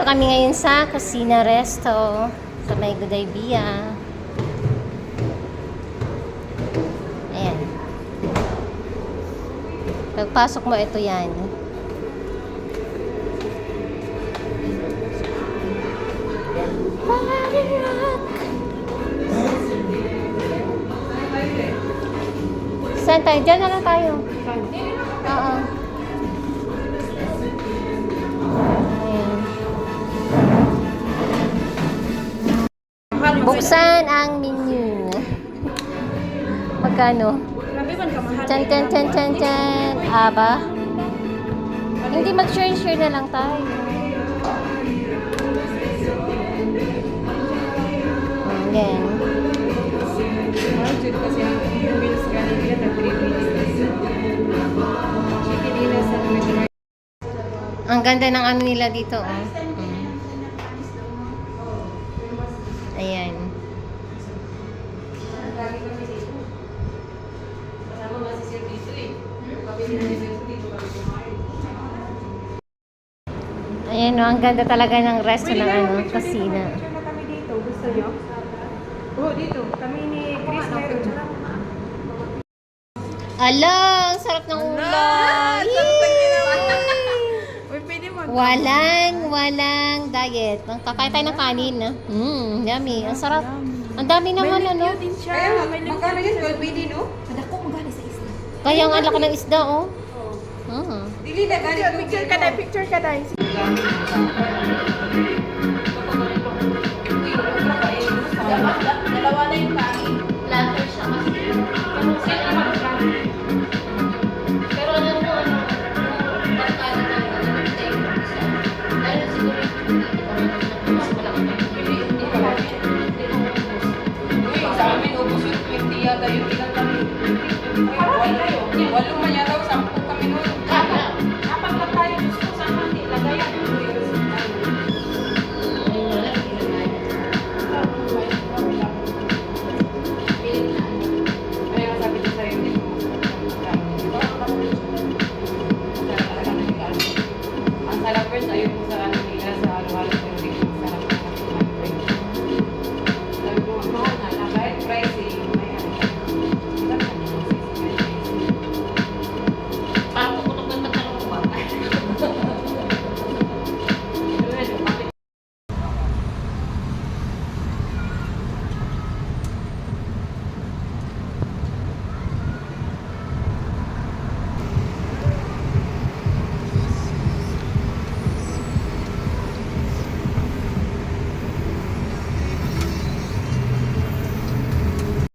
kami ngayon sa Kusina Resto sa may Gudaybia. Ayan. Pagpasok mo, ito yan. Saan tayo? Diyan na lang tayo. Oo. Ayan. Buksan ang menu. Magkano? Chan, chan, chan, chan, chan. Aba? Hindi, mag-share na lang tayo. Ayan. Ang ganda ng ano nila dito, oh. Ayan. Ayan, oh, ang ganda talaga ng resto ng ano, kusina. Kami dito, gusto nyo? Oo, dito. Kami ni Chris meron. Ala, ang sarap ng ulam. Uy, pwede mo. Walang diet. Kakain tayo ng kanin, na. Yummy. Ang sarap. Ang dami naman, ano. Kaya, magkano yun? 12 pwede, no? Kaya ang alak ng isda, oh. Dili na, picture ka dahil.